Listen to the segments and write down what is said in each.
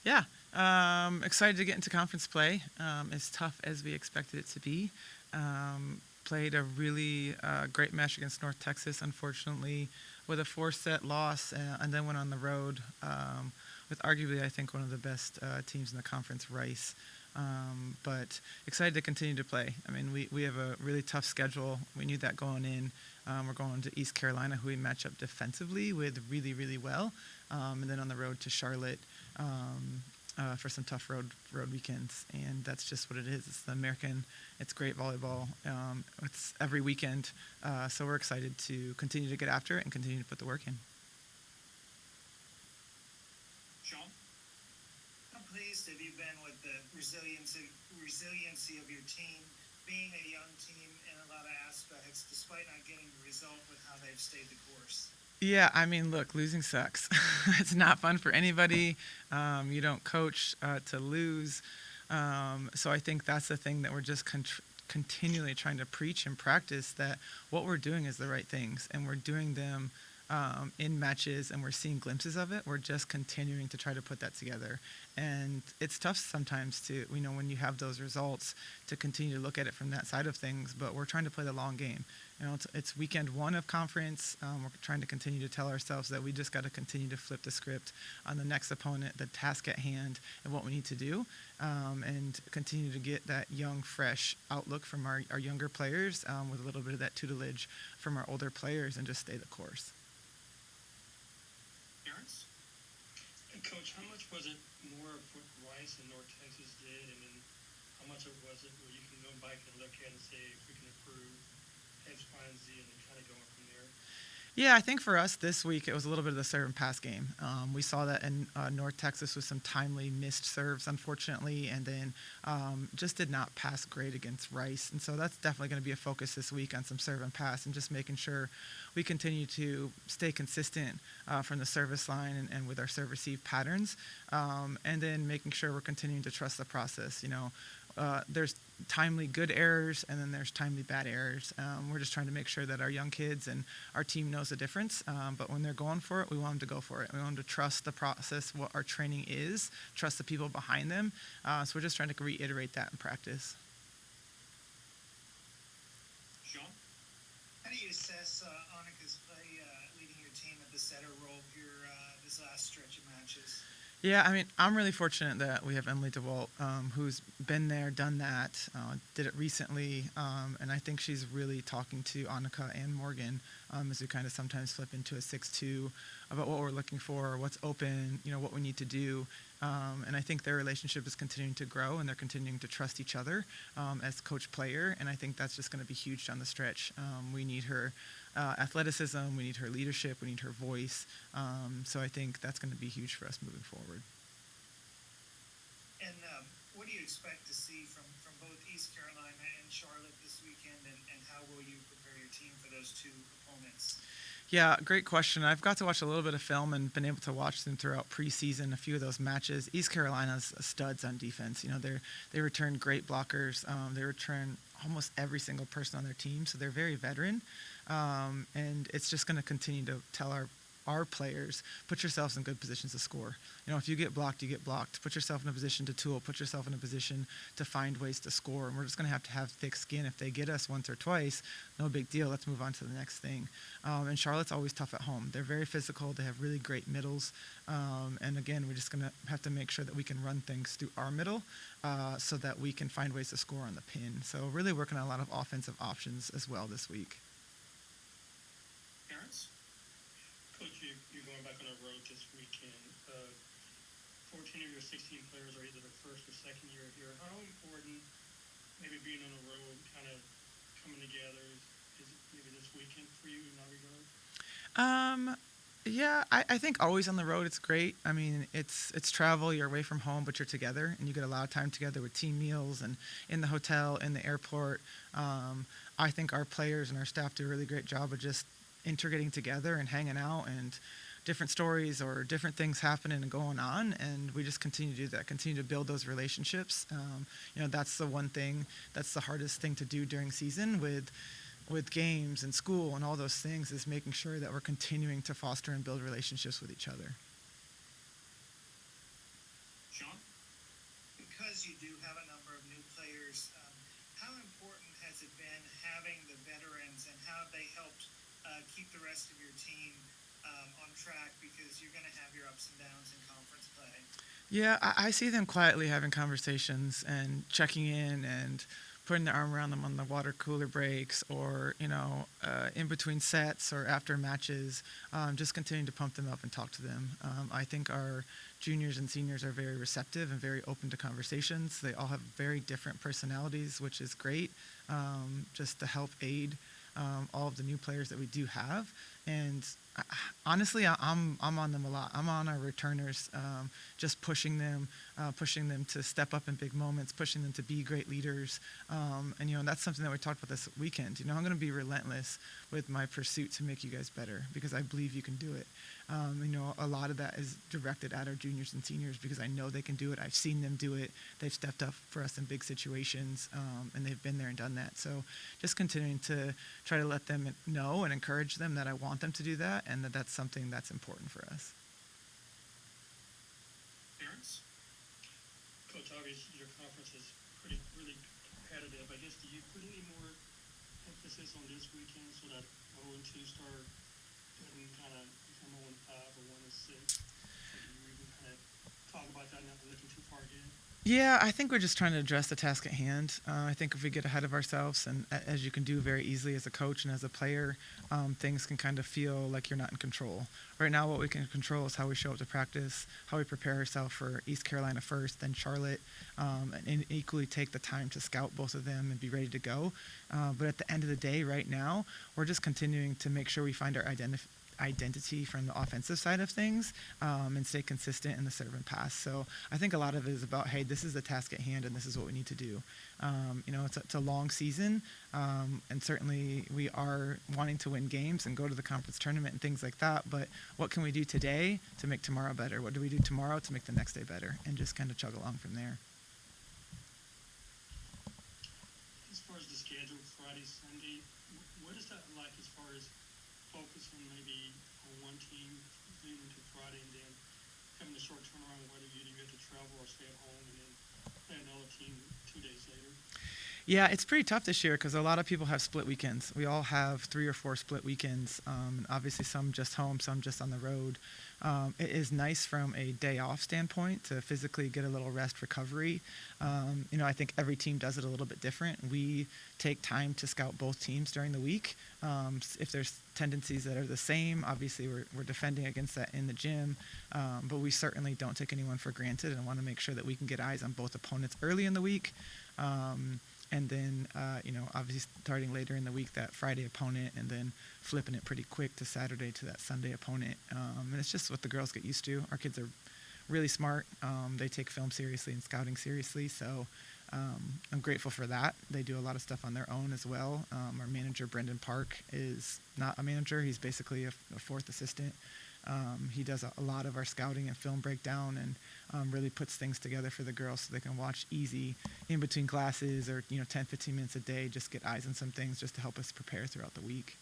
Yeah, excited to get into conference play. As tough as we expected it to be. Played a really great match against North Texas, unfortunately, with a four-set loss, and then went on the road with arguably, I think, one of the best teams in the conference, Rice. But excited to continue to play. I mean, we have a really tough schedule. We knew that going in. We're going to East Carolina, who we match up defensively with really, really well, and then on the road to Charlotte for some tough road weekends. And that's just what it is. It's the American. It's great volleyball. It's every weekend, so we're excited to continue to get after it and continue to put the work in. Sean? How pleased have you been with the resiliency of your team, being a young team in a lot of aspects, despite not getting the result with how they've stayed the course? Yeah, I mean, look, losing sucks. It's not fun for anybody. You don't coach to lose. So I think that's the thing that we're just continually trying to preach and practice, that what we're doing is the right things, and we're doing them in matches, and we're seeing glimpses of it. We're just continuing to try to put that together. And it's tough sometimes to, when you have those results, to continue to look at it from that side of things, but we're trying to play the long game. It's weekend one of conference. We're trying to continue to tell ourselves that we just got to continue to flip the script on the next opponent, the task at hand, and what we need to do, and continue to get that young, fresh outlook from our younger players, with a little bit of that tutelage from our older players, and just stay the course. Terrence? And Coach, how much was it more of what Rice and North Texas did, and then how much of was it where you can go back and look at and say if we can improve X, Y, and Z, and then kind of going from there? Yeah, I think for us this week it was a little bit of the serve and pass game. We saw that in North Texas with some timely missed serves, unfortunately, and then just did not pass great against Rice. And so that's definitely going to be a focus this week on some serve and pass, and just making sure we continue to stay consistent from the service line, and with our serve receive patterns, and then making sure we're continuing to trust the process. There's timely good errors, and then there's timely bad errors. We're just trying to make sure that our young kids and our team knows the difference. But when they're going for it, we want them to go for it. We want them to trust the process, what our training is, trust the people behind them. So we're just trying to reiterate that in practice. Sean? How do you assess Annika's play leading your team at the setter role here this last stretch of matches? Yeah, I mean, I'm really fortunate that we have Emily DeWalt, who's been there, done that, did it recently, and I think she's really talking to Annika and Morgan, as we kind of sometimes flip into a 6-2 about what we're looking for, what's open, what we need to do. And I think their relationship is continuing to grow, and they're continuing to trust each other as coach-player, and I think that's just going to be huge down the stretch. We need her athleticism, we need her leadership, we need her voice. So I think that's going to be huge for us moving forward. And what do you expect to see from both East Carolina and Charlotte this weekend, and how will you prepare your team for those two opponents? Yeah, great question. I've got to watch a little bit of film and been able to watch them throughout preseason, a few of those matches. East Carolina's studs on defense. They return great blockers. They return almost every single person on their team, so they're very veteran. And it's just going to continue to tell our players, put yourselves in good positions to score. If you get blocked, you get blocked. Put yourself in a position to tool. Put yourself in a position to find ways to score. And we're just going to have thick skin. If they get us once or twice, no big deal. Let's move on to the next thing. And Charlotte's always tough at home. They're very physical. They have really great middles. And again, we're just going to have to make sure that we can run things through our middle so that we can find ways to score on the pin. So really working on a lot of offensive options as well this week. Terrence? Coach, you're going back on the road this weekend. 14 of your 16 players are either the first or second year here. How important, maybe being on the road, kind of coming together, is maybe this weekend for you in that regard? Yeah, I think always on the road it's great. I mean, it's travel, you're away from home, but you're together, and you get a lot of time together with team meals and in the hotel, in the airport. I think our players and our staff do a really great job of just integrating together and hanging out, and different stories or different things happening and going on, and we just continue to do that, continue to build those relationships. That's the one thing, that's the hardest thing to do during season with games and school and all those things, is making sure that we're continuing to foster and build relationships with each other. because you do have a number of new players, how important has it been having the veterans, and how have they helped keep the rest of your team on track, because you're going to have your ups and downs in conference play? Yeah, I see them quietly having conversations and checking in and putting their arm around them on the water cooler breaks, or in between sets or after matches, just continuing to pump them up and talk to them. I think our juniors and seniors are very receptive and very open to conversations. They all have very different personalities, which is great, just to help aid all of the new players that we do have. And honestly, I'm on them a lot. I'm on our returners, just pushing them to step up in big moments, pushing them to be great leaders. And that's something that we talked about this weekend. I'm going to be relentless with my pursuit to make you guys better, because I believe you can do it. A lot of that is directed at our juniors and seniors, because I know they can do it. I've seen them do it. They've stepped up for us in big situations, and they've been there and done that. So just continuing to try to let them know and encourage them that I want them to do that, and that that's something that's important for us. Parents? Coach, obviously your conference is really competitive. I guess, do you put any more emphasis on this weekend so that 0-2 start doesn't kind of become 0-5 or 1-6? So do you even kind of talk about that, not looking too far ahead? Yeah, I think we're just trying to address the task at hand. I think if we get ahead of ourselves, and as you can do very easily as a coach and as a player, things can kind of feel like you're not in control. Right now, what we can control is how we show up to practice, how we prepare ourselves for East Carolina first, then Charlotte, and equally take the time to scout both of them and be ready to go. But at the end of the day, right now, we're just continuing to make sure we find our identity from the offensive side of things, and stay consistent in the serve and pass. So I think a lot of it is about, hey, this is the task at hand and this is what we need to do. It's a long season, and certainly we are wanting to win games and go to the conference tournament and things like that, but what can we do today to make tomorrow better? What do we do tomorrow to make the next day better? And just kind of chug along from there. As far as the schedule, Friday, Sunday, what is that like as far as focus on maybe on one team leading to Friday, and then having a short turnaround, whether you have to travel or stay at home, and then play another team 2 days later? Yeah, it's pretty tough this year because a lot of people have split weekends. We all have 3 or 4 split weekends, and obviously some just home, some just on the road. It is nice from a day off standpoint to physically get a little rest, recovery. I think every team does it a little bit different. We take time to scout both teams during the week. If there's tendencies that are the same, obviously we're defending against that in the gym, but we certainly don't take anyone for granted and want to make sure that we can get eyes on both opponents early in the week. And then, obviously starting later in the week, that Friday opponent, and then flipping it pretty quick to Saturday to that Sunday opponent. And it's just what the girls get used to. Our kids are really smart. They take film seriously and scouting seriously. So I'm grateful for that. They do a lot of stuff on their own as well. Our manager, Brendan Park, is not a manager. He's basically a fourth assistant. He does a lot of our scouting and film breakdown, and really puts things together for the girls so they can watch easy in between classes, or 10-15 minutes a day, just get eyes on some things just to help us prepare throughout the week.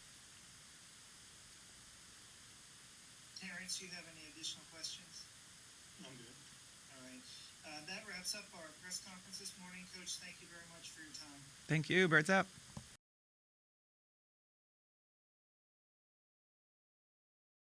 Terrence, do you have any additional questions? I'm good. All right. That wraps up our press conference this morning. Coach, thank you very much for your time. Thank you. Birds up.